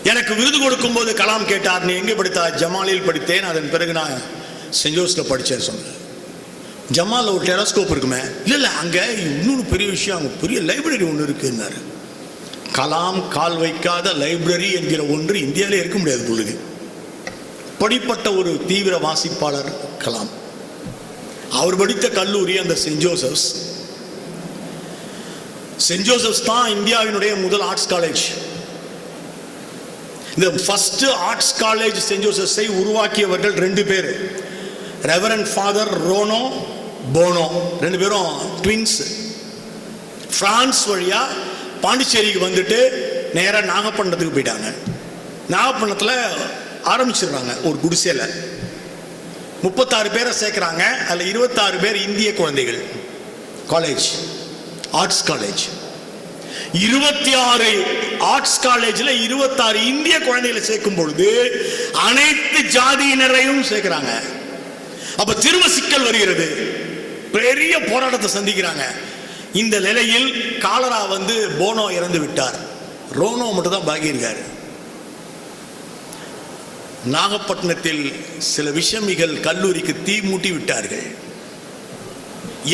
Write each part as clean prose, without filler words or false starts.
எனக்கு விருது கொடுக்கும் போது கலாம் கேட்டார், நீ எங்கே படித்தா? ஜமாலில் படித்தேன், அதன் பிறகு நான் சென்ட் ஜோஸ்ல படித்தேன் சொன்னேன். ஜமாலில் ஒரு டெலஸ்கோப் இருக்குமே. இல்லை அங்கே இன்னொன்று பெரிய விஷயம், அங்கே பெரிய லைப்ரரி ஒன்று இருக்குன்னாரு. கலாம் கால் வைக்காத லைப்ரரி என்கிற ஒன்று இந்தியாவிலே இருக்க முடியாது பொழுது. படிப்பட்ட ஒரு தீவிர வாசிப்பாளர் கலாம். அவர் படித்த கல்லூரி அந்த சென்ட் ஜோசப்ஸ். சென்ட் ஜோசப்ஸ் தான் இந்தியாவினுடைய முதல் ஆர்ட்ஸ் காலேஜ். இந்த ஃபர்ஸ்ட் ஆர்ட்ஸ் காலேஜ் சென்ட் ஜோசப்ஸை உருவாக்கியவர்கள் 2 பேர். ரெவரண்ட் ஃபாதர் ரோனோ போனோ, 2 பேரும் ட்வின்ஸ். பிரான்ஸ் வழியா பாண்டிச்சேரிக்கு வந்துட்டு நேராக நாகப்பட்டினத்துக்கு போயிட்டாங்க. நாகப்பட்டினத்தில் ஆரம்பிச்சிடுறாங்க ஒரு குடிசையில். 36 பேரை சேர்க்குறாங்க. அதில் 26 பேர் இந்திய குழந்தைகள். College arts college. 26 ஆர்ட்ஸ் காலேஜில் 26 இந்திய குழந்தைகளை சேர்க்கும் பொழுது அனைத்து ஜாதியினரையும் சேர்க்கிறாங்க. அப்ப திரும்ப சிக்கல் வருகிறது. பெரிய போராட்டத்தை சந்திக்கிறாங்க. இந்த நிலையில் காலரா வந்து போனோ இறந்து விட்டார். ரோனோ மட்டும் தான் பாக்கி இருக்காரு. நாகப்பட்டினத்தில் சில விஷமிகள் கல்லூரிக்கு தீ மூட்டி விட்டார்கள்.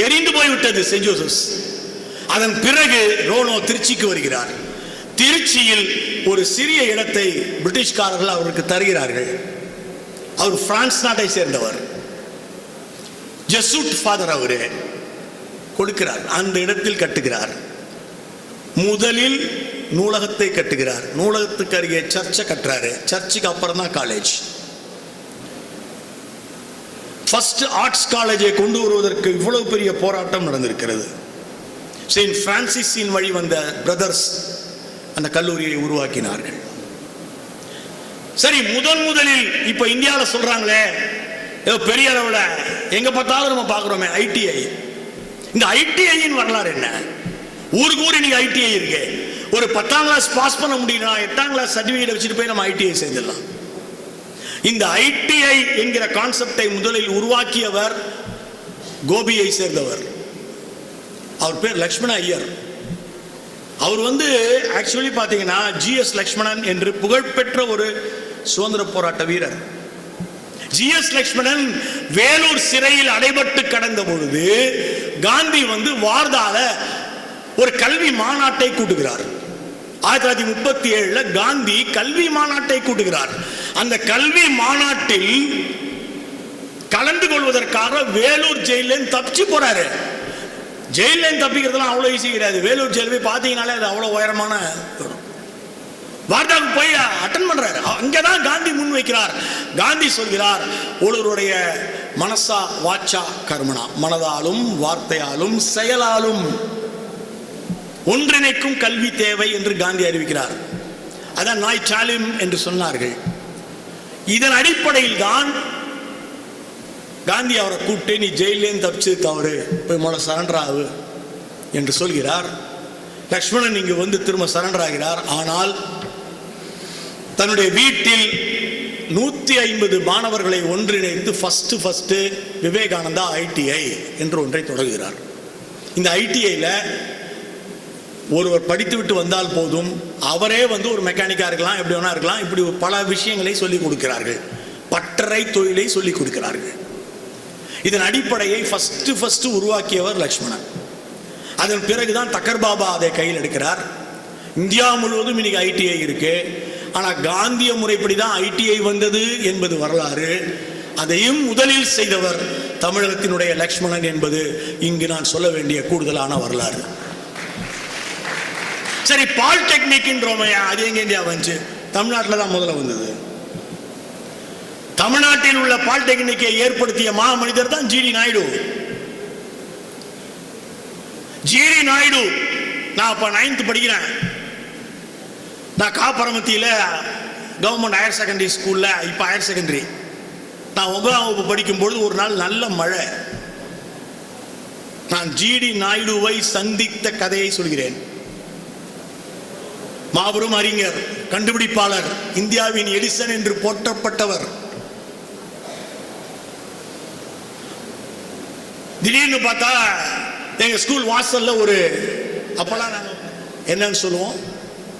எரிந்து போய்விட்டது சென்ட் ஜோசப்ஸ். அதன் பிறகு ரோனோ திருச்சிக்கு வருகிறார். திருச்சியில் ஒரு சிறிய இடத்தை பிரிட்டிஷ்காரர்கள் அவருக்கு தருகிறார்கள். அவர் பிரான்ஸ் நாட்டை சேர்ந்தவர். ஜெசூட் ஃபாதர் அவரு கொடுக்கிறார். அந்த இடத்தில் கட்டுகிறார். முதலில் நூலகத்தை கட்டுகிறார். நூலகத்துக்கு அருகே சர்ச்சை கட்டுறாரு. சர்ச்சுக்கு அப்புறம் தான் காலேஜ். ஃபர்ஸ்ட் ஆர்ட்ஸ் காலேஜை கொண்டு வருவதற்கு இவ்வளவு பெரிய போராட்டம் நடந்திருக்கிறது. செயின்ட் பிரான்சிஸின் வழி வந்த பிரதர்ஸ் அந்த கல்லூரியை உருவாக்கினார்கள். சரி, முதலில் இப்ப இந்தியாவில் சொல்றாங்களே ஏதோ பெரிய அளவில் எங்க பார்த்தாலும் நம்ம பார்க்கிறோமே ஐடிஐ. இந்த ஐடிஐயின் வரலாறு என்ன? ஊருக்கு ஊர் இன்னைக்கு ஐடிஐ இருக்கு. ஒரு 10ஆம் கிளாஸ் பாஸ் பண்ண முடியும்னா 8ஆம் கிளாஸ் சர்டிபிகேட் வச்சுட்டு போய் நம்ம ஐடிஐ சேர்ந்துடலாம். இந்த ஐடிஐ என்கிற கான்செப்டை முதலில் உருவாக்கியவர் கோபியை சேர்ந்தவர். அவர் பேர் லக்ஷ்மண ஐயர். அவர் வந்து ஆக்சுவலி பார்த்தீங்கன்னா GS லக்ஷ்மணன் என்று புகழ்பெற்ற ஒரு சுதந்திர போராட்ட வீரர். GS லக்ஷ்மணன் வேலூர் சிறையில் அடைபட்டு கடந்த பொழுது காந்தி வந்து வார்தால ஒரு கல்வி மாநாட்டை கூட்டுகிறார். 1937 காந்தி கல்வி மாநாட்டை கூட்டுகிறார். அந்த கல்வி மாநாட்டில் கலந்து கொள்வதற்காக வேலூர் ஜெயிலில் தப்பிச்சு போறாரு. ஜெயிலில் தப்பிக்கிறதுலாம் அவ்வளோ ஈஸி கிடையாது. வேலூர் ஜெயில் போய் பார்த்தீங்கன்னாலே அது அவ்வளோ உயரமான வார்தாவுக்கு போய் அட்டன் பண்றாரு. அங்கதான் காந்தி முன் வைக்கிறார். காந்தி சொல்கிறார், ஒருவருடைய மனசா வாச்சா கர்மனா, மனதாலும் வார்த்தையாலும் செயலாலும் ஒன்றிணைக்கும் கல்வி தேவை என்று காந்தி அறிவிக்கிறார். அதான் நாய் சாலிம் என்று சொன்னார்கள். இதன் அடிப்படையில் தான் காந்தி அவரை கூப்பிட்டு நீ ஜெயிலேருந்து தப்பிச்சு தவறு, போய் முதல்ல சரண்டர் ஆகு என்று சொல்கிறார். லக்ஷ்மணன் இங்கு வந்து திரும்ப சரண்டர் ஆகிறார். ஆனால் தன்னுடைய வீட்டில் 150 மாணவர்களை ஒன்றிணைத்து ஃபர்ஸ்ட் விவேகானந்தா ஐடிஐ என்று ஒன்றை தொடங்குகிறார். இந்த ஐடிஐல ஒருவர் படித்துவிட்டு வந்தால் போதும், அவரே வந்து ஒரு மெக்கானிக்கா இருக்கலாம், எப்படி வேணா இருக்கலாம், இப்படி பல விஷயங்களை சொல்லிக் கொடுக்கிறார்கள். பட்டறை தொழிலை சொல்லிக் கொடுக்கிறார்கள். இதன் அடிப்படையை ஃபர்ஸ்ட் உருவாக்கியவர் லக்ஷ்மணன். அதன் பிறகுதான் தக்கர் பாபா அதை கையில் எடுக்கிறார். இந்தியா முழுவதும் இன்னைக்கு ஐடிஐ இருக்கு. ஆனால் காந்திய முறைப்படி தான் ஐடிஐ வந்தது என்பது வரலாறு. அதையும் முதலில் செய்தவர் தமிழகத்தினுடைய லக்ஷ்மணன் என்பது இங்கு நான் சொல்ல வேண்டிய கூடுதலான வரலாறு. சரி, பாலிடெக்னிக் அது எங்க இந்தியா வந்துச்சு? தமிழ்நாட்டில் தான் முதல்ல வந்தது. தமிழ்நாட்டில் உள்ள பாலிடெக்னிக்கை ஏற்படுத்திய மனிதர் தான் ஜிடி நாயுடு. ஜிடி நாயுடு, நான் அப்ப 9th படிக்கிறேன். நான் காப்பரமத்தியில் கவர்மெண்ட் ஹையர் செகண்டரி ஸ்கூல்ல, இப்ப ஹையர் செகண்டரி, நான் 9ஆம் வகுப்பு படிக்கும் பொழுது ஒரு நாள் நல்ல மழை. நான் ஜிடி நாயுடுவை சந்தித்த கதையை சொல்கிறேன். மாபெரும் அறிஞர், கண்டுபிடிப்பாளர், இந்தியாவின் எடிசன் என்று போற்றப்பட்டவர். திடீர்னு பார்த்தா எங்க ஸ்கூல் வாசல்ல ஒரு, அப்பெல்லாம் நாங்க என்னன்னு சொல்லுவோம்,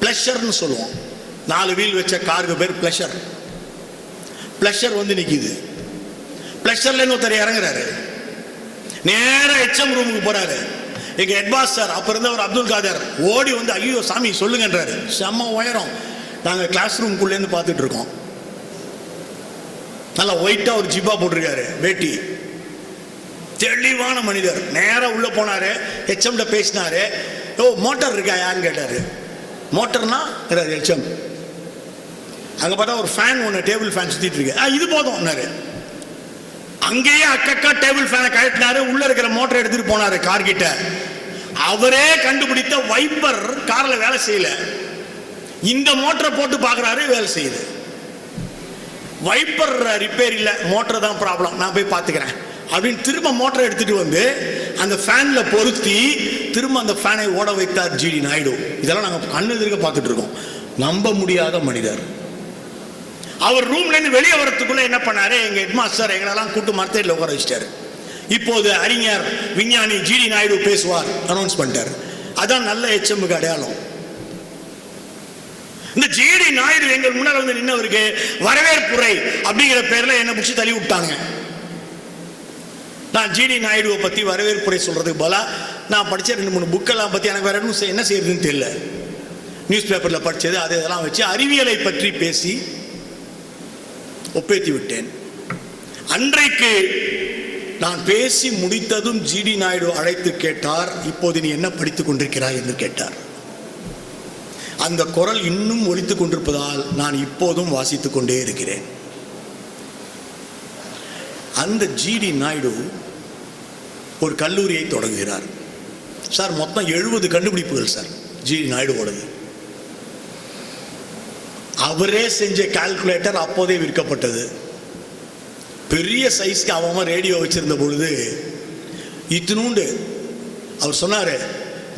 பிளஷர்னு சொல்லுவோம், 4 வீல் வச்ச காருக்கு பேர் பிளஷர். பிளஷர் வந்து நிக்குது. பிளஷர்ல ஒருத்தர் இறங்குறாரு, நேரா HM ரூமுக்கு போறாரு. எங்க ஹெட்மாஸ்டர் சார் அப்ப இருந்தவர் அப்துல் காதர் ஓடி வந்து ஐயோ சாமி சொல்லுங்கன்றாரு. செம்ம உயரம். நாங்க கிளாஸ் ரூம்குள்ள இருந்து பார்த்துட்டு இருக்கோம். நல்லா ஒயிட்டா ஒரு ஜிப்பா போட்டிருக்காரு, வேட்டி, தெளிவான மனிதர். நேரா உள்ள போனாரு, HM பேசினாரு. ஓ மோட்டார் இருக்கா யான்னு கேட்டாரு. மோட்டர்னா HM. அங்க பார்த்தா ஒரு ஃபேன் ஒன்று, டேபிள் ஃபேன் சுத்திட்டு இருக்கு. இது போதும்னாரு. அங்கேயே அக்கா டேபிள் ஃபேனை கழட்டினாரு, உள்ள இருக்கிற மோட்டரை எடுத்துட்டு போனாரு கார் கிட்ட. அவரே கண்டுபிடித்த வைப்பர் கார்ல வேலை செய்யல. இந்த மோட்டரை போட்டு பாக்குறாரு, வேலை செய்யுது. வைப்பர் ரிப்பேர் இல்ல, மோட்டர் தான் ப்ராப்ளம், நான் போய் பாத்துக்கிறேன் அப்படின்னு திரும்ப மோட்டரை எடுத்துட்டு வந்து அந்த ஃபேன்ல பொருத்தி திரும்ப அந்த ஃபேனை ஓட வைத்தார் ஜிடி நாயுடு. இதெல்லாம் நாங்க கண்ணு எதிர்க்க பார்த்துட்டு இருக்கோம். நம்ப முடியாத மனிதர். அவர் ரூம்ல இருந்து வெளியே வரத்துக்குள்ள என்ன பண்ணாரு, எங்க ஹெட்மாஸ்டர் எங்களெல்லாம் கூட்டு மரத்தையில் உட்கார வச்சிட்டாரு. இப்போது அறிஞர் விஞ்ஞானி ஜிடி நாயுடு பேசுவார் அனௌன்ஸ் பண்ணிட்டார். அதான் நல்ல HMக்கு அடையாளம். இந்த ஜிடி நாயுடு எங்கள் முன்னால் வந்து நின்னவருக்கு வரவேற்புரை அப்படிங்கிற பேர்ல என்ன பிடிச்சி தள்ளி விட்டாங்க. நான் ஜிடி நாயுடுவை பத்தி வரவேற்புரை சொல்றதுக்கு போல நான் படிச்ச 2-3 புக்கெல்லாம் பத்தி எனக்கு வேற என்ன செய்யறதுன்னு தெரியல. நியூஸ் பேப்பர்ல படிச்சது அது இதெல்லாம் வச்சு அறிவியலை பற்றி பேசி ஒப்பேத்தி விட்டேன். அன்றைக்கு நான் பேசி முடித்ததும் ஜிடி நாயுடு அழைத்து கேட்டார், இப்போது நீ என்ன படித்துக் கொண்டிருக்கிறாய் என்று கேட்டார். அந்த குரல் இன்னும் ஒலித்துக் கொண்டிருப்பதால் நான் இப்போதும் வாசித்துக் கொண்டே இருக்கிறேன். அந்த ஜிடி நாயுடு ஒரு கல்லூரியை தொடங்குகிறார். சார் மொத்தம் 70 கண்டுபிடிப்புகள் சார் ஜிடி நாயுடுவோடது. அவரே செஞ்ச கால்குலேட்டர் அப்போதே விற்கப்பட்டது. பெரிய சைஸ்க்கு அவன் ரேடியோ வச்சிருந்த பொழுது இத்தினூண்டு. அவர் சொன்னாரு,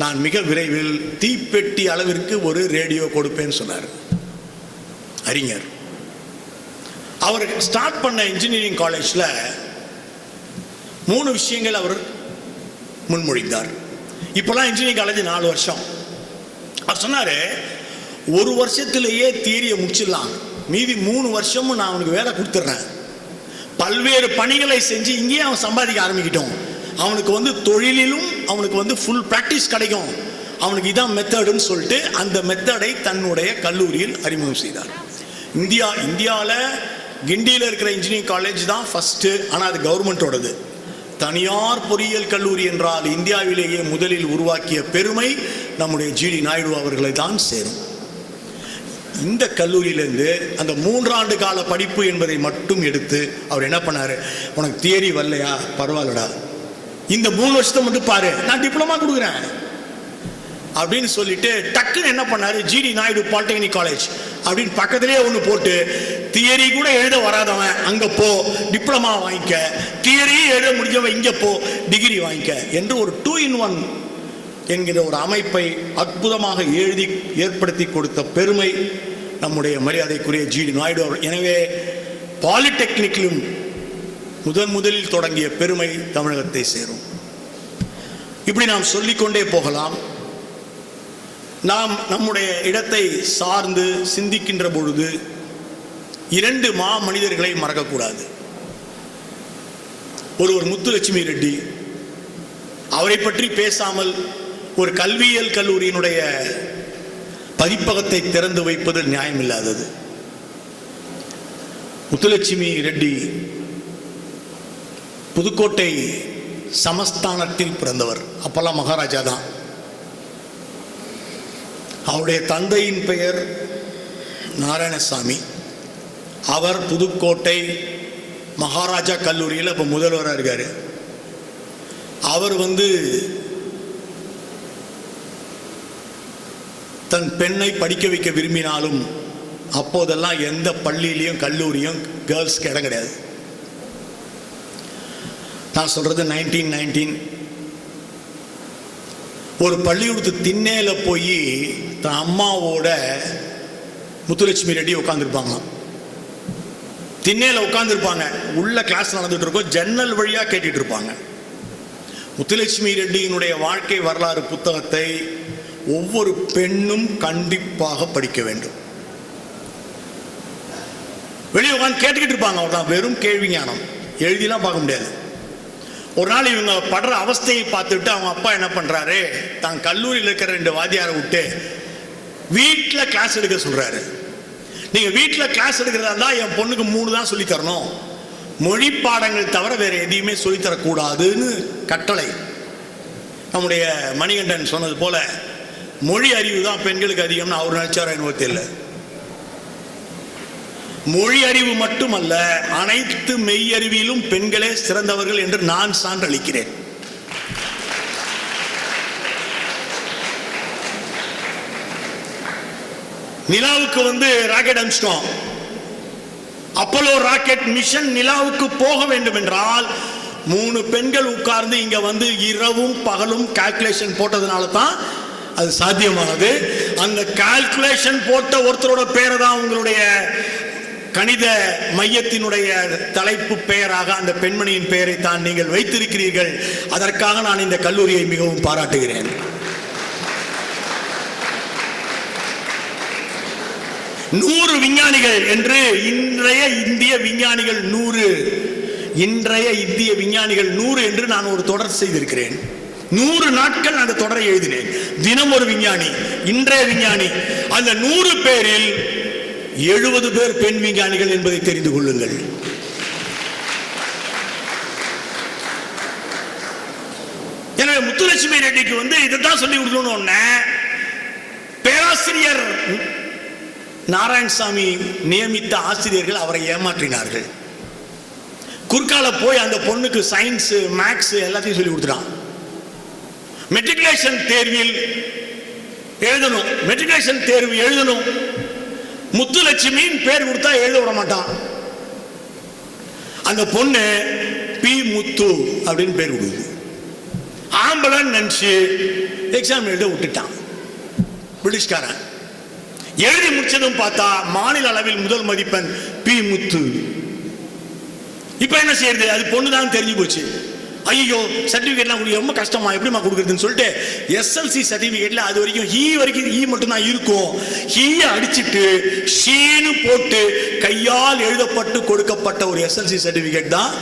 நான் மிக விரைவில் தீப்பெட்டி அளவிற்கு ஒரு ரேடியோ கொடுப்பேன்னு சொன்னார் அறிஞர். அவர் ஸ்டார்ட் பண்ண இன்ஜினியரிங் காலேஜ்ல 3 விஷயங்கள் அவர் முன்மொழிந்தார். இப்பெல்லாம் இன்ஜினியரிங் காலேஜ் 4 வருஷம். அவர் சொன்னாரு, 1 வருஷத்திலேயே தியரியை முடிச்சிடலாம், மீதி 3 வருஷமும் நான் அவனுக்கு வேலை கொடுத்துட்றேன். பல்வேறு பணிகளை செஞ்சு இங்கேயே அவன் சம்பாதிக்க ஆரம்பிக்கிட்டோம். அவனுக்கு வந்து தொழிலிலும் அவனுக்கு வந்து ஃபுல் பிராக்டிஸ் கிடைக்கும். அவனுக்கு இதான் மெத்தடுன்னு சொல்லிட்டு அந்த மெத்தடை தன்னுடைய கல்லூரியில் அறிமுகம் செய்தார். இந்தியாவில் கிண்டியில் இருக்கிற இன்ஜினியரிங் காலேஜ் தான் ஃபர்ஸ்ட். ஆனால் அது கவர்மெண்டோடது. தனியார் பொறியியல் கல்லூரி என்றால் இந்தியாவிலேயே முதலில் உருவாக்கிய பெருமை நம்முடைய ஜிடி நாயுடு அவர்களை தான் சேரும். இந்த கல்லூரியிலிருந்து அந்த 3 ஆண்டு கால படிப்பு என்பதை மட்டும் எடுத்து அவர் என்ன பண்ணாரு, உனக்கு தியரி வரலையா பரவாயில்லடா, இந்த 3 வருஷத்தை மட்டும் பாரு, நான் டிப்ளமா கொடுக்குறேன் அப்படின்னு சொல்லிட்டு டக்குன்னு என்ன பண்ணாரு, ஜிடி நாயுடு பாலிடெக்னிக் காலேஜ் அப்படின்னு பக்கத்திலேயே ஒன்று போட்டு, தியரி கூட எழுத வராதவன் அங்க போ டிப்ளமா வாங்கிக்க, தியரி எழுத முடிஞ்சவன் இங்க போ டிகிரி வாங்கிக்க என்று ஒரு 2-in-1 என்கிற ஒரு அமைப்பை அற்புதமாக எழுதி ஏற்படுத்தி கொடுத்த பெருமை நம்முடைய மரியாதைக்குரிய ஜிடி நாயுடு அவர்கள். எனவே பாலிடெக்னிக்கிலும் முதலில் தொடங்கிய பெருமை தமிழகத்தை சேரும். இப்படி நாம் சொல்லிக்கொண்டே போகலாம். நாம் நம்முடைய இடத்தை சார்ந்து சிந்திக்கின்ற பொழுது 2 மனிதர்களை மறக்கக்கூடாது. ஒருவர் முத்துலட்சுமி ரெட்டி. அவரை பற்றி பேசாமல் ஒரு கல்வியியல் கல்லூரியினுடைய பதிப்பகத்தை திறந்து வைப்பது நியாயமில்லாதது. முத்துலட்சுமி ரெட்டி புதுக்கோட்டை சமஸ்தானத்தில் பிறந்தவர். அப்பெல்லாம் மகாராஜா தான். அவருடைய தந்தையின் பெயர் நாராயணசாமி. அவர் புதுக்கோட்டை மகாராஜா கல்லூரியில் இப்போ முதல்வராக இருக்காரு. அவர் தன் பெண்ணை படிக்க வைக்க விரும்பினாலும் அப்போதெல்லாம் எந்த பள்ளியிலையும் கல்லூரியும் கேர்ள்ஸ்க்கு இடம் கிடையாது. நான் சொல்றது 1919. ஒரு பள்ளிக்கூடத்து திண்ணையில போய் தன் அம்மாவோட முத்துலட்சுமி ரெட்டி உட்காந்துருப்பாங்க. திண்ணையில உட்காந்துருப்பாங்க. உள்ள கிளாஸ் நடந்துட்டு இருக்கும். ஜன்னல் வழியா கேட்டுட்டு இருப்பாங்க. முத்துலட்சுமி ரெட்டியினுடைய வாழ்க்கை வரலாறு புத்தகத்தை ஒவ்வொரு பெண்ணும் கண்டிப்பாக படிக்க வேண்டும். வெளியே உட்காந்து கேட்டுக்கிட்டு இருப்பாங்க. அவ்வளோதான், வெறும் கேள்வி ஞானம், எழுதிலாம் பார்க்க முடியாது. ஒரு நாள் இவங்க படுற அவஸ்தையை பார்த்துட்டு அவங்க அப்பா என்ன பண்றாரு, தான் கல்லூரியில் இருக்கிற 2 வாத்தியாரை விட்டு வீட்டில் கிளாஸ் எடுக்க சொல்றாரு. நீங்க வீட்டில் கிளாஸ் எடுக்கிறதா இருந்தால் என் பொண்ணுக்கு 3 தான் சொல்லி தரணும், மொழி பாடங்கள் தவிர வேற எதையுமே சொல்லித்தரக்கூடாதுன்னு கட்டளை. நம்முடைய மணிகண்டன் சொன்னது போல மொழி அறிவு தான் பெண்களுக்கு அதிகம்னு அவர் நினைச்சாரோ என்னவோ தெரியல. மொழி அறிவு மட்டுமல்ல, அனைத்து மெய்யறிவிலும் பெண்களே சிறந்தவர்கள் என்று நான் சான்றளிக்கிறேன். நிலாவுக்கு ராக்கெட் அனுப்பிச்சிட்டோம். அப்போலோ ராக்கெட் மிஷன் நிலாவுக்கு போக வேண்டும் என்றால் 3 பெண்கள் உட்கார்ந்து இங்க இரவும் பகலும் கால்குலேஷன் போட்டதுனால தான் அது சாத்தியமானது. அந்த கால்குலேஷன் போட்ட ஒருத்தரோட பேரை தான் உங்களுடைய கணித மையத்தினுடைய தலைப்பு பெயராக அந்த பெண்மணியின் பெயரை தான் நீங்கள் வைத்திருக்கிறீர்கள். அதற்காக நான் இந்த கல்லூரியை மிகவும் பாராட்டுகிறேன். நூறு விஞ்ஞானிகள் என்று இன்றைய இந்திய விஞ்ஞானிகள் 100 என்று நான் ஒரு தொடர் செய்திருக்கிறேன். 100 நாட்கள் அந்த தொடரை எழுதினேன். தினம் ஒரு விஞ்ஞானி, இன்றைய விஞ்ஞானி. அந்த 100 பேரில் 70 பேர் பெண் விஞ்ஞானிகள் என்பதை தெரிந்து கொள்ளுங்கள். எனவே முத்துலட்சுமி ரெட்டிக்கு இதைத்தான் சொல்லி கொடுக்கணும்னு பேராசிரியர் நாராயணசாமி நியமித்த ஆசிரியர்கள் அவரை ஏமாற்றினார்கள். குறுக்கால போய் அந்த பொண்ணுக்கு சயின்ஸ், மேக்ஸ் எல்லாத்தையும் சொல்லி கொடுத்துட்டான். மெட்ரிகுலேஷன் தேர்வில் எழுதணும், மெட்ரிகுலேஷன் தேர்வு எழுதணும். முத்துலட்சுமின்னு பேர் கொடுத்தா எழுத விட மாட்டான். அந்த பொண்ணு பி முத்து அப்படின்னு பேர் கொடுக்குது. ஆம்பளன் நினைச்சு எக்ஸாம் எழுத விட்டுட்டான் பிரிட்டிஷ்காரன். எழுதி முடிச்சதும் பார்த்தா மாநில அளவில் முதல் மதிப்பெண் பி முத்து. இப்ப என்ன செய்யறது, அது பொண்ணுதான் தெரிஞ்சு போச்சு. ஐயோ சர்டிபிகேட்லாம் ரொம்ப கஷ்டமா, எப்படிமா கொடுக்குறதுன்னு சொல்லிட்டு எஸ்எல்சி சர்டிபிகேட்ல அது வரைக்கும் ஈ மட்டும் தான் இருக்கும். ஈய அடிச்சுட்டு ஷீனு போட்டு கையால் எழுதப்பட்டு கொடுக்கப்பட்ட ஒரு எஸ்எல்சி சர்டிபிகேட் தான்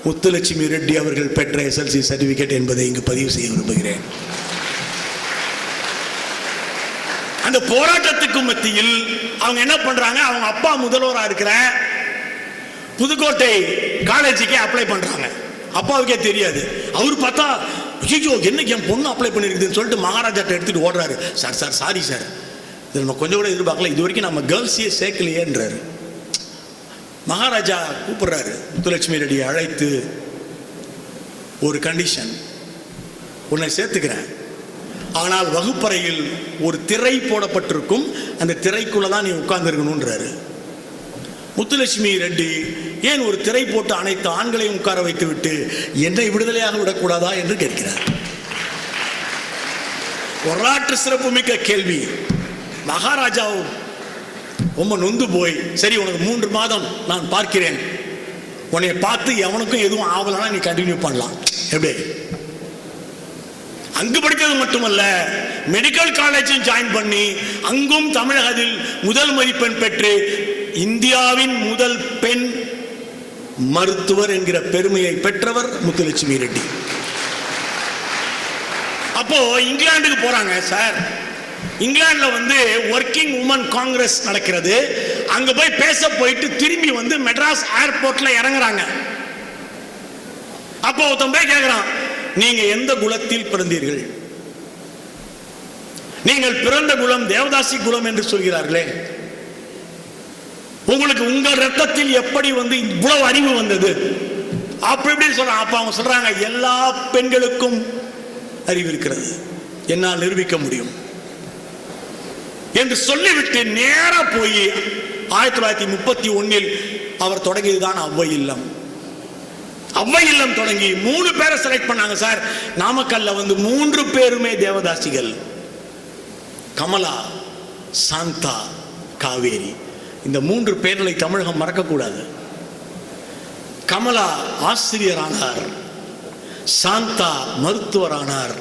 முத்துலட்சுமி ரெட்டி அவர்கள் பெற்ற எஸ்எல்சி சர்டிபிகேட் என்பதை இங்கு பதிவு செய்ய விரும்புகிறேன். அந்த போராட்டத்துக்கு மத்தியில் அவங்க என்ன பண்றாங்க, அவங்க அப்பா முதல்வராக இருக்கிற புதுக்கோட்டை காலேஜுக்கே அப்ளை பண்றாங்க. அப்பாவுக்கே தெரியாது. அவர் பார்த்தா ஐயோ என்ன என் பொண்ணு அப்ளை பண்ணிருக்குதுன்னு சொல்லிட்டு மகாராஜாட்ட எடுத்துட்டு ஓடுறாரு. சார் சாரி சார், இது நம்ம கொஞ்சம் கூட எதிர்பார்க்கல, இது வரைக்கும் நம்ம கேர்ள்ஸையே சேர்க்கலையேன்றாரு. மகாராஜா கூப்பிடுறாரு முத்துலட்சுமி ரெட்டியை அழைத்து, ஒரு கண்டிஷன், உன்னை சேர்த்துக்கிறேன், ஆனால் வகுப்பறையில் ஒரு திரை போடப்பட்டிருக்கும், அந்த திரைக்குள்ளதான் நீ உட்கார்ந்துருக்கணும்ன்றாரு. முத்துலட்சுமி ரெட்டி ஏன் ஒரு திரை போட்டு அனைத்து ஆண்களையும் உட்கார வைத்து விட்டு என்னை விடுதலையாக விடக்கூடாதா என்று கேட்கிறார். வரலாற்று சிறப்புமிக்க கேள்வி. மகாராஜா ரொம்ப நொந்து போய், சரி உனக்கு 3 மாதம் நான் பார்க்கிறேன், உன்னை பார்த்து எவனுக்கும் எதுவும் ஆகலன்னா நீ கண்டினியூ பண்ணலாம். எப்படி? அங்கு படித்தது மட்டுமல்ல, மெடிக்கல் காலேஜும் ஜாயின் பண்ணி அங்கும் தமிழகத்தில் முதல் மதிப்பெண் பெற்று இந்தியாவின் முதல் பெண் மருத்துவர் என்கிற பெருமையை பெற்றவர் முத்துலட்சுமி ரெட்டி. அப்போ இங்கிலாந்துக்கு போறாங்க சார். இங்கிலாந்துல ஒர்க்கிங் உமன் காங்கிரஸ் நடக்கிறது. அங்க போய் பேச போயிட்டு திரும்பி மெட்ராஸ் ஏர்போர்ட்ல இறங்குறாங்க. அப்போ ஒருத்தன் போய் கேட்கிறான், நீங்க எந்த குலத்தில் பிறந்தீர்கள்? நீங்கள் பிறந்த குலம் தேவதாசி குலம் என்று சொல்கிறார்களே, உங்களுக்கு உங்க ரத்தத்தில் எப்படி இவ்வளவு அறிவு வந்தது? அப்படி சொல்றாங்க. அப்ப அவங்க சொல்றாங்க, எல்லா பெண்களுக்கும் அறிவு இருக்கிறது, என்னால் நிரூபிக்க முடியும் என்று சொல்லிவிட்டு நேரா போய் 1931 அவர் தொடங்கியதுதான் அவ்வை இல்லம். அவ்வை இல்லம் தொடங்கி 3 பேரை செலக்ட் பண்ணாங்க சார். நாமக்கல்ல 3 பேருமே தேவதாசிகள். கமலா, சாந்தா, காவேரி. இந்த 3 பேர்களை தமிழகம் மறக்கக்கூடாது. கமலா ஆசிரியரானார், சாந்தா மருத்துவரானார்,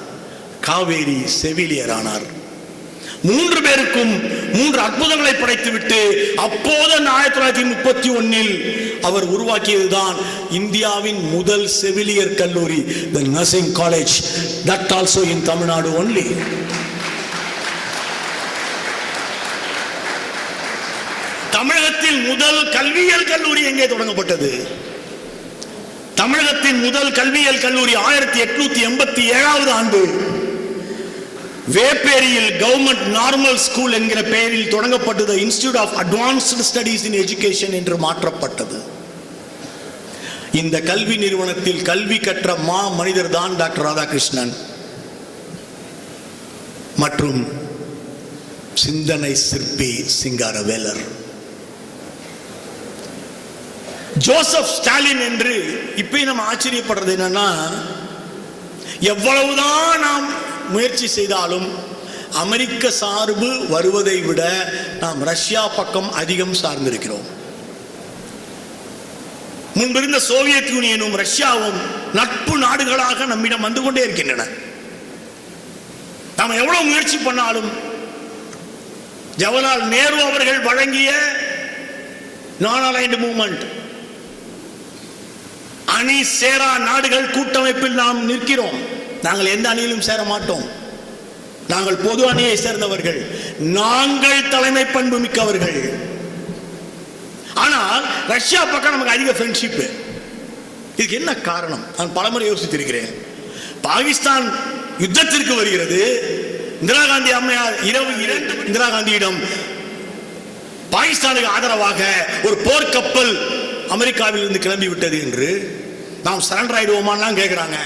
காவேரி செவிலியரானார். 3 பேருக்கும் 3 அற்புதங்களை படைத்துவிட்டு அப்போது 1931 அவர் உருவாக்கியதுதான் இந்தியாவின் முதல் செவிலியர் கல்லூரி, the nursing college, that also in Tamil Nadu only. தமிழகத்தில் முதல் கல்வியியல் கல்லூரி எங்கே தொடங்கப்பட்டது? தமிழகத்தின் முதல் கல்வியியல் கல்லூரி 1887 ஆண்டு வேப்பேரியில் கவர்மெண்ட் நார்மல் ஸ்கூல் என்கிற பெயரில் தொடங்கப்பட்டது institute of advanced studies in education என்று மாற்றப்பட்டது. இந்த கல்வி நிறுவனத்தில் கல்வி கற்ற மனிதர் தான் டாக்டர் ராதாகிருஷ்ணன் மற்றும் சிந்தனை சிற்பி சிங்காரவேலர். ஜோசப் ஸ்டாலின் என்று இப்ப நம்ம ஆச்சரியப்படுறது என்னன்னா, எவ்வளவுதான் நாம் முயற்சி செய்தாலும் அமெரிக்க சார்பு வருவதை விட நாம் ரஷ்யா பக்கம் அதிகம் சார்ந்திருக்கிறோம். முன்பிருந்த சோவியத் யூனியனும் ரஷ்யாவும் நட்பு நாடுகளாக நம்மிடம் வந்து கொண்டே இருக்கின்றன. நாம் எவ்வளவு முயற்சி பண்ணாலும் ஜவஹர்லால் நேரு அவர்கள் வழங்கிய நான் அலைன்டு மூவ்மெண்ட் அணி சேரா நாடுகள் கூட்டமைப்பில் நாம் நிற்கிறோம். நாங்கள் எந்த அணியிலும் சேர மாட்டோம். நாங்கள் பொது அணியை சேர்ந்தவர்கள். நாங்கள் தலைமை பண்பு மிக்கவர்கள். ஆனால் ரஷ்யா பக்கம் நமக்கு அதிக ஃப்ரெண்ட்ஷிப். இதுக்கு என்ன காரணம்? நான் பலமுறை யோசித்திருக்கிறேன். பாகிஸ்தான் யுத்தத்திற்கு வருகிறது. இந்திரா காந்தி அம்மையார் இந்திரா காந்தியிடம் பாகிஸ்தானுக்கு ஆதரவாக ஒரு போர்க்கப்பல் அமெரிக்காவில் இருந்து கிளம்பி விட்டது என்று நாம் சரண்டர் ஆயிடுவோமான்னு கேட்கிறாங்க.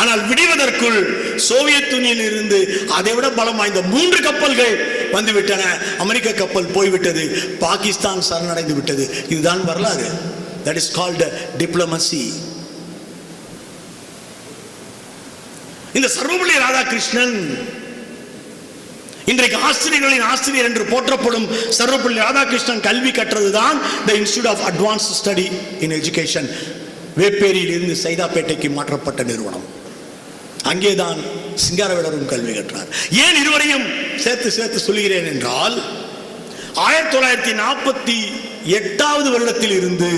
ஆனால் விடுவதற்குள் சோவியத் யூனியனில் இருந்து அதை விட பலம் வாய்ந்த 3 கப்பல்கள் வந்துவிட்டன. அமெரிக்க கப்பல் போய்விட்டது. பாகிஸ்தான் சரணடைந்து விட்டது. இதுதான் வரலாறு. That is called diplomacy. இந்த சர்வபள்ளி ராதாகிருஷ்ணன் இன்றைக்கு ஆசிரியர்களின் ஆசிரியர் என்று போற்றப்படும் சர்வபள்ளி ராதாகிருஷ்ணன் கல்வி கற்றதுதான் the Institute of Advanced Study in Education. வேப்பேரியில் இருந்து சைதாப்பேட்டைக்கு மாற்றப்பட்ட நிறுவனம். அங்கேதான் சிங்காரவேலரும் கல்வி கற்றார். ஏன் இருவரையும் சேர்த்து சொல்கிறேன் என்றால் 1948 வருடத்தில் இருந்து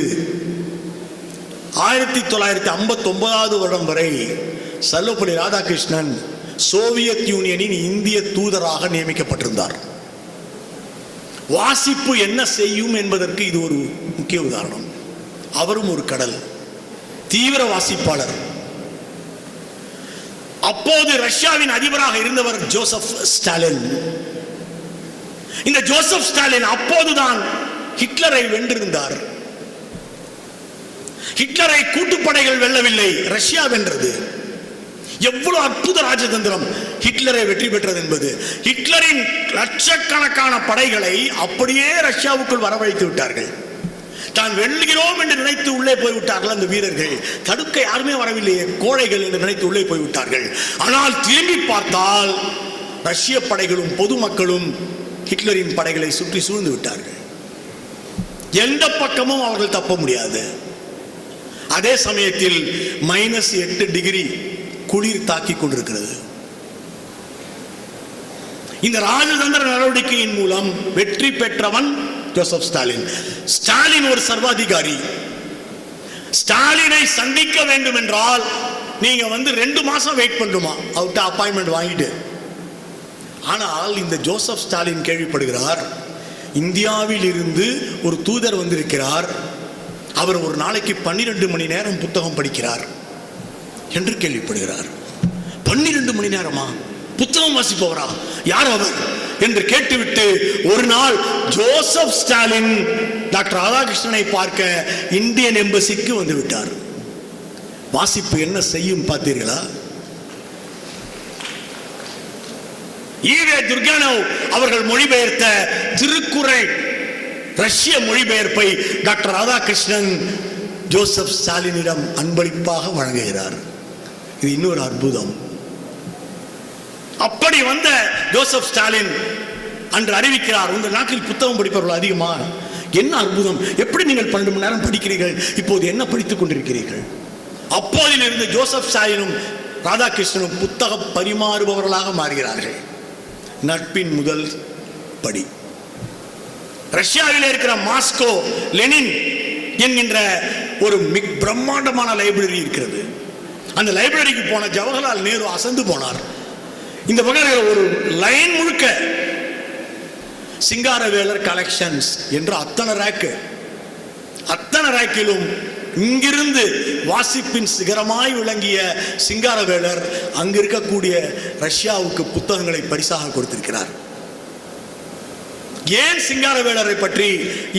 1959 வருடம் வரை சர்வபள்ளி ராதாகிருஷ்ணன் சோவியத் யூனியனின் இந்திய தூதராக நியமிக்கப்பட்டிருந்தார். வாசிப்பு என்ன செய்யும் என்பதற்கு இது ஒரு முக்கிய உதாரணம். அவரும் ஒரு கடல் தீவிர வாசிப்பாளர். அப்போது ரஷ்யாவின் அதிபராக இருந்தவர் ஜோசப் ஸ்டாலின். இந்த ஜோசப் ஸ்டாலின் அப்போதுதான் ஹிட்லரை வென்றிருந்தார். ஹிட்லரை கூட்டுப்படைகள் வெல்லவில்லை, ரஷ்யா வென்றது. எவ்வளவு அற்புத ராஜதந்திரம் ஹிட்லரை வெற்றி பெற்றது என்பது. ஹிட்லரின் லட்சக்கணக்கான படைகளை அப்படியே ரஷ்யாவுக்குள் வரவழைத்து விட்டார்கள். தான் வெல்லுகிறோம் என்று நினைத்து உள்ளே போய்விட்டார்கள். அந்த வீரர்கள் தடுக்க யாருமே வரவில்லையே, கோழைகள் என்று நினைத்து உள்ளே போய்விட்டார்கள். ஆனால் திரும்பி பார்த்தால் ரஷ்ய படைகளும் பொதுமக்களும் ஹிட்லரின் படைகளை சுற்றி சூழ்ந்து விட்டார்கள். எந்த பக்கமும் அவர்கள் தப்ப முடியாது. அதே சமயத்தில் -8 டிகிரி குளிர் தாக்கி கொண்டிருக்கிறது. இந்த ராஜதந்திர நடவடிக்கையின் மூலம் வெற்றி பெற்றவன் ஜோசப் ஸ்டாலின். ஸ்டாலின் ஒரு சர்வாதிகாரி. ஸ்டாலினை சந்திக்க வேண்டும் என்றால் நீங்க 2 மாசம் வெயிட் பண்ணுமா அவர்கிட்ட அப்பாயின்மெண்ட் வாங்கிட்டு. ஆனால் இந்த ஜோசப் ஸ்டாலின் கேள்விப்படுகிறார், இந்தியாவில் இருந்து ஒரு தூதர் வந்திருக்கிறார், அவர் ஒரு நாளைக்கு 12 மணி நேரம் புத்தகம் படிக்கிறார் என்று கேள்விப்படுகிறார். 12 மணி நேரமா புத்தகம் வாசிப்பவரா? யார் அவர் என்று கேட்டுவிட்டு ஒரு நாள் ஜோசப் ஸ்டாலின் டாக்டர் ராதாகிருஷ்ணனை பார்க்க இந்தியன் எம்பசிக்கு வந்து விட்டார். வாசிப்பு என்ன செய்யும் பார்த்தீர்களா? ஈவே துர்கானவ் அவர்கள் மொழிபெயர்த்த திருக்குறள் ரஷ்ய மொழிபெயர்ப்பை டாக்டர் ராதாகிருஷ்ணன் ஜோசப் ஸ்டாலினிடம் அன்பளிப்பாக வழங்குகிறார். இது இன்னொரு அற்புதம். அப்படி வந்த ஜோசப் ஸ்டாலின் அன்று அறிவிக்கிறார், உங்கள் நாட்டில் புத்தகம் படிப்பவர்கள் அதிகமா? என்ன அற்புதம்! எப்படி நீங்கள் 12 மணி நேரம் படிக்கிறீர்கள்? இப்போது என்ன படித்துக் கொண்டிருக்கிறீர்கள்? அப்போதில் இருந்து ஜோசப் ஸ்டாலினும் ராதாகிருஷ்ணனும் புத்தக பரிமாறுபவர்களாக மாறுகிறார்கள். நட்பின் முதல் படி. ரஷ்யாவில் இருக்கிற மாஸ்கோ லெனின் என்கின்ற ஒரு பிரம்மாண்டமான லைப்ரரி இருக்கிறது. அந்த லைப்ரரிக்கு போன ஜவஹர்லால் நேரு அசந்து போனார். இந்த பக்கம் ஒரு லைன் முழுக்க சிங்காரவேலர் கலெக்ஷன்ஸ் என்று அத்தனை ரேக்கிலும் இங்கிருந்து வாசிப்பின் சிகரமாய் விளங்கிய சிங்காரவேலர் அங்கு இருக்கக்கூடிய ரஷ்யாவுக்கு புத்தகங்களை பரிசாக கொடுத்திருக்கிறார். ஏன் சிங்காரவேலரை பற்றி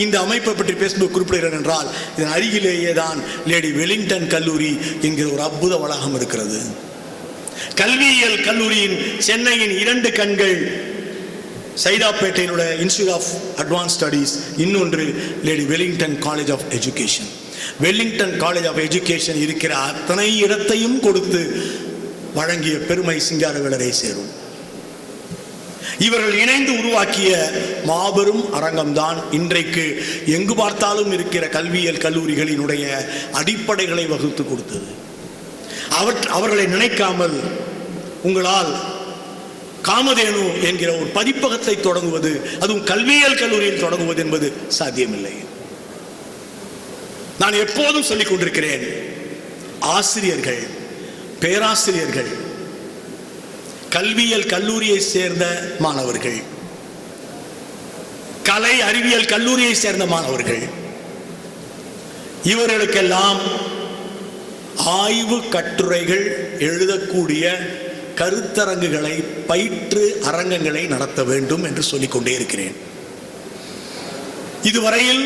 இந்த அமைப்பை பற்றி பேஸ்புக் குறிப்பிடுகிறேன் என்றால், இதன் அருகிலேயே தான் லேடி வெலிங்டன் கல்லூரி என்கிற ஒரு அற்புத வளாகம் இருக்கிறது. கல்வியியல் கல்லூரியின் சென்னையின் 2 கண்கள் சைதாப்பேட்டையில் உள்ள இன்ஸ்டிடியூட் ஆஃப் அட்வான்ஸ் ஸ்டடீஸ், இன்னொன்று Lady Wellington college of education. Wellington college of education இருக்கிற அத்தனை இடத்தையும் கொடுத்து வழங்கிய பெருமை சிங்காரவேலரை சேரும். இவர்கள் இணைந்து உருவாக்கிய மாபெரும் அரங்கம்தான் இன்றைக்கு எங்கு பார்த்தாலும் இருக்கிற கல்வியியல் கல்லூரிகளினுடைய அடிப்படைகளை வகுத்து கொடுத்தது. அவர்களை நினைக்காமல் உங்களால் காமதேனு என்கிற ஒரு பதிப்பகத்தை தொடங்குவது, அதுவும் கல்வியியல் கல்லூரியில் தொடங்குவது என்பது சாத்தியமில்லை. நான் எப்போதும் சொல்லிக் கொண்டிருக்கிறேன், ஆசிரியர்கள், பேராசிரியர்கள், கல்வியியல் கல்லூரியை சேர்ந்த மாணவர்கள், கலை அறிவியல் கல்லூரியை சேர்ந்த மாணவர்கள், இவர்களுக்கெல்லாம் ஆய்வு கட்டுரைகள் எழுதக்கூடிய கருத்தரங்குகளை, பயிற்று அரங்கங்களை நடத்த வேண்டும் என்று சொல்லிக்கொண்டே இருக்கிறேன். இதுவரையில்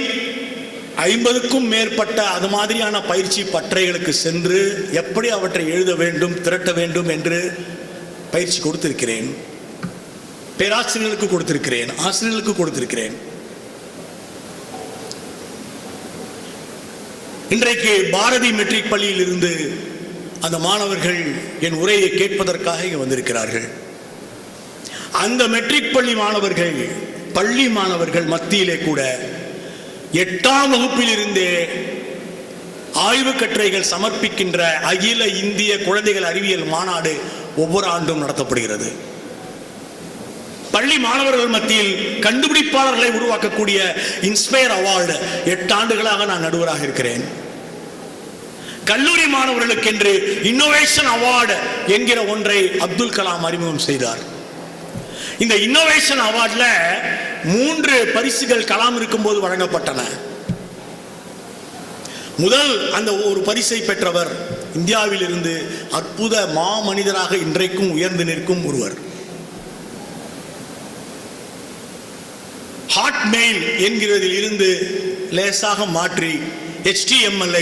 50க்கும் மேற்பட்ட அது மாதிரியான பயிற்சி பட்டறைகளுக்கு சென்று எப்படி அவற்றை எழுத வேண்டும், திரட்ட வேண்டும் என்று பயிற்சி கொடுத்திருக்கிறேன். பேராசிரியர்களுக்கு கொடுத்திருக்கிறேன், ஆசிரியர்களுக்கு கொடுத்திருக்கிறேன். இன்றைக்கு பாரதி மெட்ரிக் பள்ளியில் இருந்து அந்த மாணவர்கள் என் உரையை கேட்பதற்காக இங்கே வந்திருக்கிறார்கள். அந்த மெட்ரிக் பள்ளி மாணவர்கள் மத்தியிலே கூட 8ஆம் வகுப்பில் இருந்தே ஆய்வு கட்டுரைகள் சமர்ப்பிக்கின்ற அகில இந்திய குழந்தைகள் அறிவியல் மாநாடு ஒவ்வொரு ஆண்டும் நடத்தப்படுகிறது. பள்ளி மாணவர்கள் மத்தியில் கண்டுபிடிப்பாளர்களை உருவாக்கக்கூடிய இன்ஸ்பயர் அவார்டு 8 ஆண்டுகளாக நான் நடுவராக இருக்கிறேன். கல்லூரி மாணவர்களுக்கென்று இன்னோவேஷன் அவார்டு என்கிற ஒன்றை அப்துல் கலாம் அறிமுகம் செய்தார். இந்த இன்னோவேஷன் அவார்ட்ல 3 பரிசுகள் கலாம் இருக்கும்போது வழங்கப்பட்டன. முதல் அந்த ஒரு பரிசை பெற்றவர் இந்தியாவில் இருந்து அற்புத மாமனிதராக இன்றைக்கும் உயர்ந்து நிற்கும் ஒருவர். ஹாட்மெயில் என்கிறதில் இருந்து லேசாக மாற்றி HTML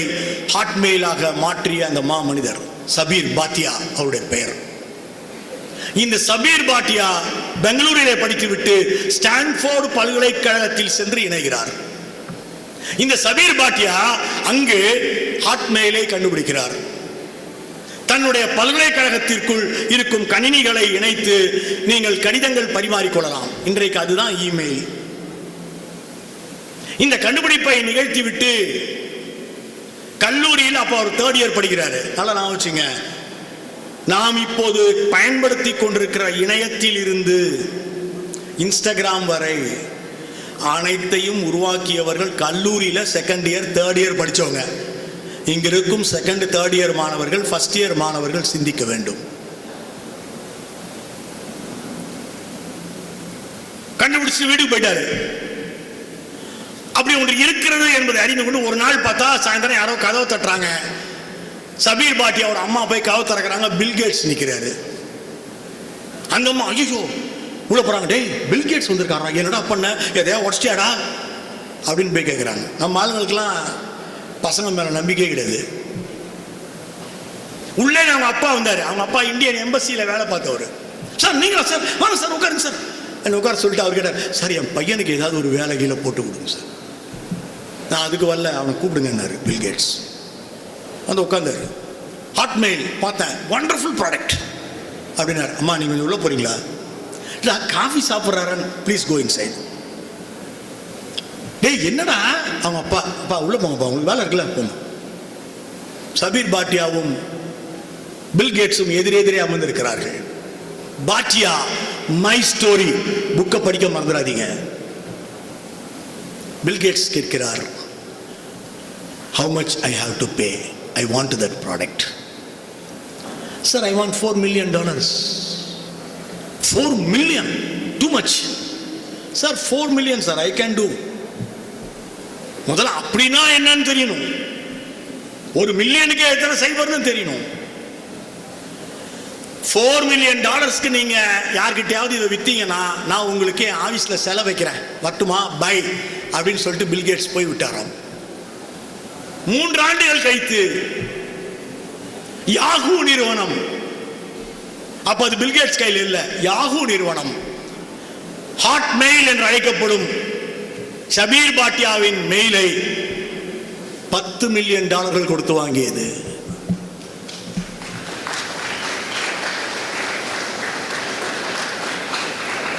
ஹாட்மெயிலாக மாற்றிய அந்த மாமனிதர் சபீர் பாட்டியா அவருடைய பெயர். இந்த சபீர் பாட்டியா பெங்களூரிலே படித்துவிட்டு ஸ்டான்ஃபோர்டு பல்கலைக்கழகத்தில் சென்று இணைகிறார். இந்த சபீர் பாட்டியா அங்கு ஹாட்மெயிலை கண்டுபிடிக்கிறார். தன்னுடைய பல்கலைக்கழகத்திற்குள் இருக்கும் கணினிகளை இணைத்து நீங்கள் கடிதங்கள் பரிமாறிக்கொள்ளலாம். இன்றைக்கு அதுதான் இமெயில். இந்த கண்டுபிடிப்பை நிகழ்த்திவிட்டு கல்லூரியில் அப்போ அவர் 3rd இயர் படிக்கிறாரு. நல்லா நான் வச்சுங்க, நாம் இப்போது பயன்படுத்தி கொண்டிருக்கிற இணையத்தில் இருந்து இன்ஸ்டாகிராம் வரை அனைத்தையும் உருவாக்கியவர்கள் கல்லூரியில் 2nd இயர் 3rd இயர் படித்தவங்க. இங்க இருக்கும் 2nd 3rd இயர் மாணவர்கள், 1st இயர் மாணவர்கள் சிந்திக்க வேண்டும். கண்டுபிடிச்சு வீட்டுக்கு போயிட்டாரு. அப்படி ஒன்று இருக்கிறது என்பதை அறிந்து கொண்டு ஒரு நாள் பார்த்தா சாயந்தரம் யாரோ கதவை தட்டுறாங்க. சபீர் பாட்டி அவர் அம்மா போய் கதவை திறக்கிறாங்க. பில்கேட்ஸ் நிற்கிறாரு. அந்த அம்மா ஐயோ உள்ள போறாங்க. டேய் பில்கேட்ஸ் வந்திருக்காரா, என்னடா பண்ண, எதையா உடச்சியாடா அப்படின்னு போய் கேட்குறாங்க. நம்ம ஆளுங்களுக்கெல்லாம் பசங்க மேல நம்பிக்கை கிடையாது. உள்ளே அவங்க அப்பா வந்தாரு. அவங்க அப்பா இந்தியன் எம்பசியில் வேலை பார்த்தவர். சார் நீங்களா சார், வாங்க சார் உட்காருங்க சார் என்ன உட்கார சொல்லிட்டு அவர் கேட்டார். சார் என் பையனுக்கு ஏதாவது ஒரு வேலை கீழே போட்டு கொடுங்க சார். நான் அதுக்கு வரல, அவனை கூப்பிடுங்கன்னாரு பில்கேட்ஸ். வந்து உட்காந்தாரு. ஹாட்மெயில் பார்த்தேன், வண்டர்ஃபுல் ப்ராடக்ட் அப்படின்னாரு. அம்மா நீங்கள் உள்ள போறீங்களா? இல்லை காஃபி சாப்பிட்றாரன், ப்ளீஸ் கோ இன்சைட். டேய் என்னடா? அவங்க அப்பா உள்ள போங்கப்பா, உங்களுக்கு வேலை இருக்குல்ல போங்க. சபீர் பாட்டியாவும் பில்கேட்ஸும் எதிரெதிரே அமர்ந்திருக்கிறார்கள். பாட்டியா மை ஸ்டோரி புக்கை படிக்க மறந்துடாதீங்க. பில் கேட்ஸ் கேட்கிறார், how much I have to pay? I want that product. Sir, I want $4 million. $4 million? Too much. Sir, $4 million, sir, I can do. முதல்ல அப்படின்னா என்னன்னு தெரியணும். ஒரு மில்லியனுக்கு எத்தனை சைபர்னு தெரியணும். $4 million நீங்க யார்கிட்டயாவது இதை வித்தீங்கன்னா நான் உங்களுக்கு ஆபீஸ்ல செலவு வைக்கிறேன், வட்டுமா பை அப்படின்னு சொல்லிட்டு பில் கேட்ஸ் போய் விட்டாராம். 3 ஆண்டுகள் கழித்து யாஹூ நிறுவனம், அப்ப அது பில் கேட்ஸ் கையில் இல்ல, யாஹூ நிறுவனம் ஹாட் மெயில் என்று அழைக்கப்படும் ஷபீர் பாட்டியாவின் மெயிலை $10 மில்லியன் கொடுத்து வாங்கியது.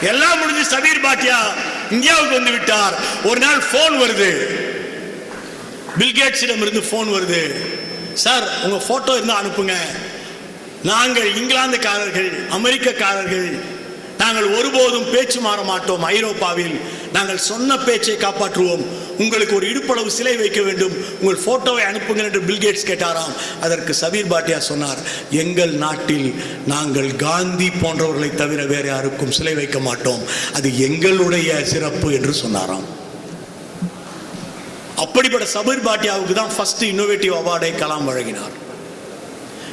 எல்லாம் முடிஞ்சு ஷபீர் பாட்டியா இந்தியாவுக்கு வந்து விட்டார். ஒரு நாள் போன் வருது, பில் கேட்ஸிடம் இருந்து போன் வருது, சார் உங்க போட்டோ இருந்தா அனுப்புங்க, நாங்கள் இங்கிலாந்துக்காரர்கள் அமெரிக்கக்காரர்கள் நாங்கள் ஒருபோதும் பேச்சு மாற மாட்டோம், ஐரோப்பாவில் நாங்கள் சொன்ன பேச்சை காப்பாற்றுவோம், உங்களுக்கு ஒரு இடுப்பளவு சிலை வைக்க வேண்டும், உங்கள் போட்டோவை அனுப்புங்க என்று பில் கேட்ஸ் கேட்டாராம். அதற்கு ஷபீர் பாட்டியா சொன்னார், எங்கள் நாட்டில் நாங்கள் காந்தி போன்றவர்களை தவிர வேற யாருக்கும் சிலை வைக்க மாட்டோம், அது எங்களுடைய சிறப்பு என்று சொன்னாராம். அப்படிப்பட்ட ஷபீர் பாட்டியாவுக்கு தான் ஃபர்ஸ்ட் இன்னோவேட்டிவ் அவார்டை கலாம் வழங்கினார்.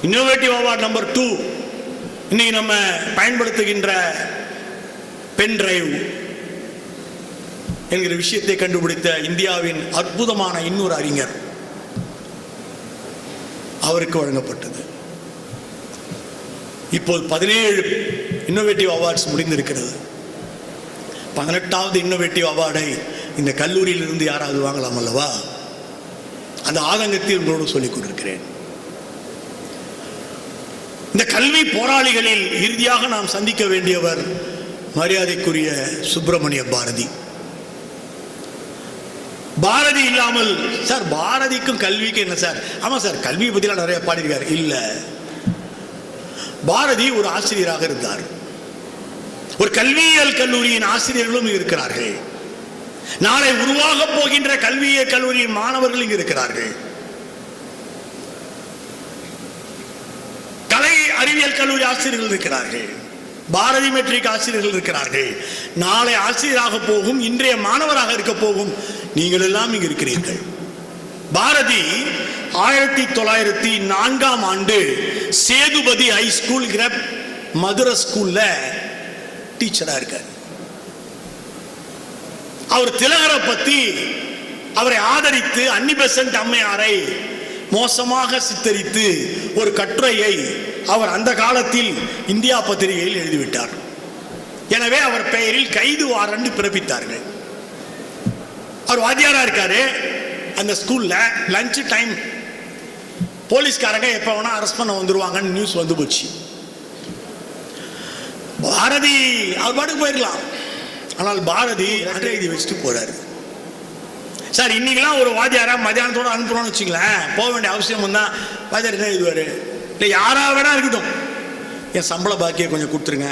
இன்னோவேட்டிவ் அவார்டு நம்பர் 2 இன்னைக்கு நம்ம பயன்படுத்துகின்ற பென் டிரைவ் என்கிற விஷயத்தை கண்டுபிடித்த இந்தியாவின் அற்புதமான இன்னொரு அறிஞர் அவருக்கு வழங்கப்பட்டது. இப்போது 17 இன்னோவேட்டிவ் அவார்ட்ஸ் முடிந்திருக்கிறது. 18வது இன்னோவேட்டிவ் அவார்டை இந்த கல்லூரியில் இருந்து யாராவது வாங்கலாம் அல்லவா? அந்த ஆதங்கத்தில் உங்களோடு சொல்லிக் கொண்டிருக்கிறேன். இந்த கல்வி போராளிகளில் இறுதியாக நாம் சந்திக்க வேண்டியவர் மரியாதைக்குரிய சுப்பிரமணிய பாரதி. பாரதி இல்லாமல், சார் பாரதிக்கும் கல்விக்கு என்ன சார்? ஆமா சார், கல்வியை பத்திலாம் நிறைய பாடியிருக்காரு. இல்ல, பாரதி ஒரு ஆசிரியராக இருந்தார். ஒரு கல்வியியல் கல்லூரியின் ஆசிரியர்களும் இருக்கிறார்கள். நாளை உருவாக போகின்ற கல்வியியல் கல்லூரியின் மாணவர்கள் இங்கு இருக்கிறார்கள். கலை அறிவியல் கல்லூரி ஆசிரியர்கள் இருக்கிறார்கள். பாரதி மெட்ரிக் ஆசிரியர்கள் இருக்கிறார்கள். நாளை ஆசிரியராக போகும், இன்றைய மாணவராக இருக்க போகும் நீங்கள் எல்லாம் இங்கு இருக்கிறீர்கள். பாரதி 1904ஆம் ஆண்டு சேதுபதி ஹை ஸ்கூல் மதுரை ஸ்கூல்ல டீச்சரா இருக்கார். அவர் திலகரை பத்தி, அவரை ஆதரித்து அன்னி பெசன்ட் அம்மையாரை மோசமாக சித்தரித்து ஒரு கட்டுரையை அவர் அந்த காலத்தில் இந்தியா பத்திரிகையில் எழுதிவிட்டார். எனவே அவர் பெயரில் கைது வாரண்ட் பிறப்பித்தார்கள். அவர் வாத்தியாரா இருக்காரு. அந்த ஸ்கூல்ல லஞ்ச் டைம் போலீஸ்காரங்க எப்ப வேணா அரெஸ்ட் பண்ண வந்துருவாங்கன்னு நியூஸ் வந்து போச்சு. பாரதி அவர் பாட்டுக்கு போயிருக்கலாம். ஆனால் பாரதி எழுதி வச்சுட்டு போறாரு. சார் இன்னைக்கெல்லாம் ஒரு வாத்தியாரா மத்தியானத்தோட அனுப்புறோம்னு வச்சுங்களேன், போக வேண்டிய அவசியம் தான். வாத்தியார் என்ன எழுதுவாரு? இல்லை யாரா வேணா இருக்கட்டும், என் சம்பள பாக்கியை கொஞ்சம் கொடுத்துருங்க,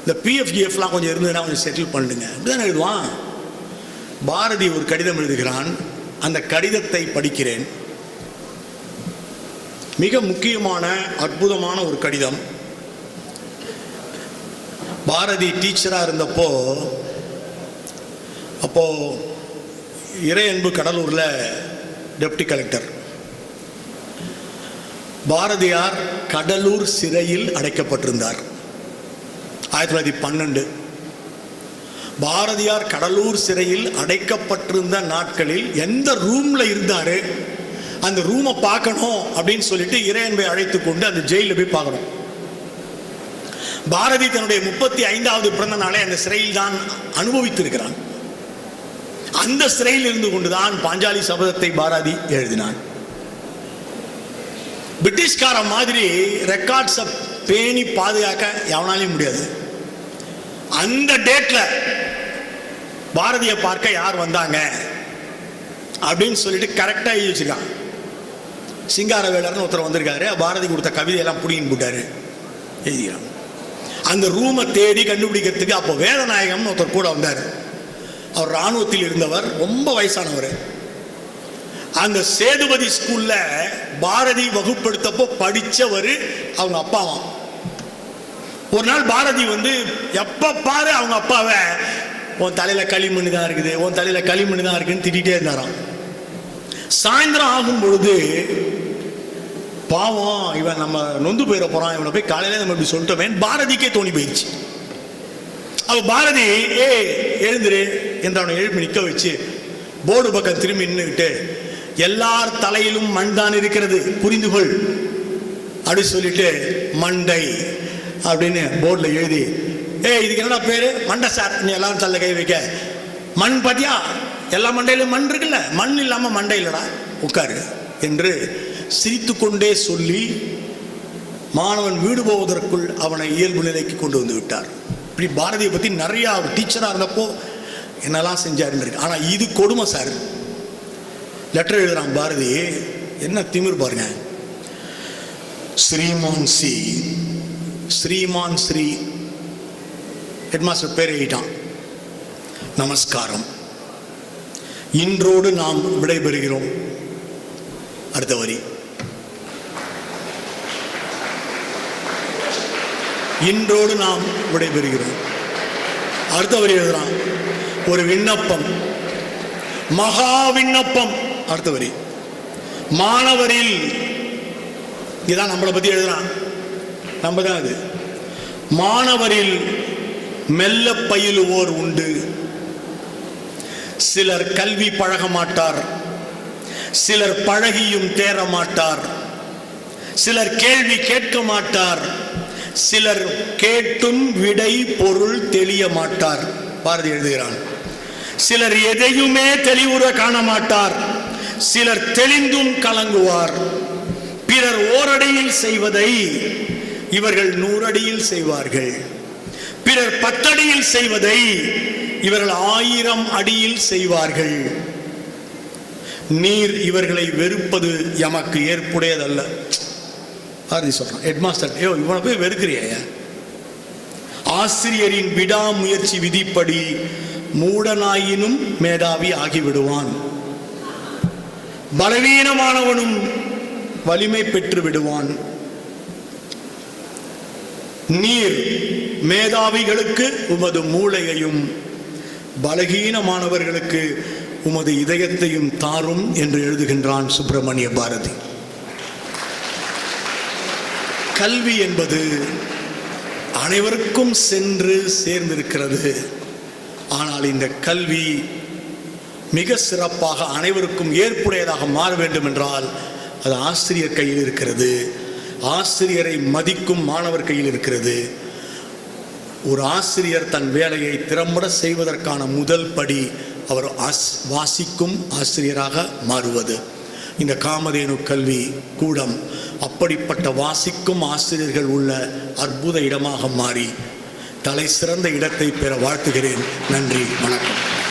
இந்த பிஎஃப்ஜிஎஃப்லாம் கொஞ்சம் இருந்ததுன்னா கொஞ்சம் செட்டில் பண்ணுங்க, இப்படிதான் எழுதுவான். பாரதி ஒரு கடிதம் எழுதுகிறான். அந்த கடிதத்தை படிக்கிறேன். மிக முக்கியமான அற்புதமான ஒரு கடிதம். பாரதி டீச்சரா இருந்தப்போ, அப்போ இறையன்பு கடலூர்ல டெப்டி கலெக்டர். பாரதியார் கடலூர் சிறையில் அடைக்கப்பட்டிருந்தார் 1912. பாரதியார் கடலூர் சிறையில் அடைக்கப்பட்டிருந்த நாட்களில் எந்த ரூம்ல இருந்தாரு, அந்த ரூமை பார்க்கணும் அப்படின்னு சொல்லிட்டு இறையன்பை அழைத்து கொண்டு அந்த ஜெயில போய் பார்க்கணும். பாரதி தன்னுடைய 35வது பிறந்த நாளை அந்த சிறையில் தான் அனுபவித்திருக்கிறான். அந்த சிறையில் இருந்து கொண்டுதான் பாஞ்சாலி சபதத்தை பாரதி எழுதினான். பிரிட்டிஷ்கார மாதிரி ரெக்கார்ட்ஸை பேணி பாதுகாக்க எவனாலையும் முடியாது. அந்த டேட்ல பாரதியை பார்க்க யார் வந்தாங்க அப்படின்னு சொல்லிட்டு கரெக்டா எழுதி வச்சிருக்கான். சிங்காரவேலர்னு ஒருத்தர் வந்திருக்காரு, பாரதி கொடுத்த கவிதையெல்லாம் புடிங்கின்னு போட்டாரு எழுதிக்கிறான். அந்த ரூமை தேடி கண்டுபிடிக்கிறதுக்கு அப்போ வேதநாயகம் ஒருத்தர் கூட வந்தார். அவர் இராணுவத்தில் இருந்தவர், ரொம்ப வயசானவர். அந்த சேதுபதி ஸ்கூல்ல பாரதி வகுப்படுத்தப்போ படிச்சவர் அவங்க அப்பாவாம். ஒரு நாள் பாரதி எப்ப பாரு அவங்க அப்பாவை, உன் தலையில களிமண்ணு தான் இருக்குது, உன் தலையில களிமண்ணு தான் இருக்குன்னு திட்டிகிட்டே இருந்தாராம். சாயந்தரம் ஆகும் பொழுது பாவம் இவன் நம்ம நொந்து போயிட போறான், இவனை போய் காலையில நம்ம இப்படி சொல்லிட்டோமே பாரதிக்கே தோணி போயிடுச்சு. அவ பாரதி எழுந்துரு என்று அவனை எழுப்பி நிற்க வச்சு போர்டு பக்கம் திரும்பி நின்றுக்கிட்டு, எல்லார் தலையிலும் மண் தான் இருக்கிறது புரிந்துகொள் அப்படி சொல்லிட்டு மண்டை அப்படின்னு போர்டில் எழுதி, இதுக்கு என்னடா பேரு? மண்டை சார். நீ எல்லாரும் தள்ள கை வைக்க, மண் பாத்தியா, எல்லா மண்டையிலும் மண் இருக்குல்ல, மண் இல்லாம மண்டை இல்லடா, உட்காரு என்று சிரித்து கொண்டே சொல்லி மாணவன் வீடு போவதற்குள் அவனை இயல்பு நிலைக்கு கொண்டு வந்து விட்டார். இப்படி பாரதியை பத்தி நிறைய டீச்சரா இருந்தப்போ என்னெல்லாம் செஞ்சாருன்னு இருக்கு. ஆனா இது கொடுமை சார். லெட்டர் எழுதுறான் பாரதி, என்ன திமிர் பாருங்க. ஸ்ரீமான் ஸ்ரீ ஹெட்மாஸ்டர் பேர் எழுதிட்டான். நமஸ்காரம், இன்றோடு நாம் விடைபெறுகிறோம். அடுத்த வரி, இன்றோடு நாம் விடைபெறுகிறோம். அடுத்த வரி எழுதுறான், ஒரு விண்ணப்பம், மகா விண்ணப்பம். அடுத்த வரி, மாணவரில், இதான் நம்மளை பத்தி எழுதுறான், நம்ம தான் அது. மாணவரில் மெல்ல பயிலுவோர் உண்டு, சிலர் கல்வி பழக மாட்டார், சிலர் பழகியும் தேர மாட்டார், சிலர் கேள்வி கேட்க மாட்டார், சிலர் கேட்டும் விடை பொருள் தெளிய மாட்டார். பாரதி எழுதுகிறான், சிலர் எதையுமே தெளிவுற காண மாட்டார், சிலர் தெளிந்தும் கலங்குவார். பிறர் ஓரடியில் செய்வதை இவர்கள் 100 அடியில் செய்வார்கள், பிறர் 10 அடியில் செய்வதை இவர்கள் 1000 அடியில் செய்வார்கள். நீர் இவர்களை வெறுப்பது எமக்கு ஏற்புடையதல்ல. பாரதி சொல்றான், ஹெட்மாஸ்டர், இவனை போய் வெறுக்கிறிய? ஆசிரியரின் விடாமுயற்சி விதிப்படி மூடனாயினும் மேதாவி ஆகிவிடுவான், பலவீனமானவனும் வலிமை பெற்று விடுவான். நீர் மேதாவிகளுக்கு உமது மூளையையும் பலகீனமானவர்களுக்கு உமது இதயத்தையும் தாரும் என்று எழுதுகின்றான் சுப்பிரமணிய பாரதி. கல்வி என்பது அனைவருக்கும் சென்று சேர்ந்திருக்கிறது. ஆனால் இந்த கல்வி மிக சிறப்பாக அனைவருக்கும் ஏற்புடையதாக மாற வேண்டும் என்றால் அது ஆசிரியர் கையில் இருக்கிறது. ஆசிரியரை மதிக்கும் மாணவர் கையில் இருக்கிறது. ஒரு ஆசிரியர் தன் வேலையை திறம்பட செய்வதற்கான முதல் படி அவர் வாசிக்கும் ஆசிரியராக மாறுவது. இந்த காமதேனு கல்வி கூடம் அப்படிப்பட்ட வாசிக்கும் ஆசிரியர்கள் உள்ள அற்புத இடமாக மாறி தலை சிறந்த இடத்தை பெற வாழ்த்துகிறேன். நன்றி, வணக்கம்.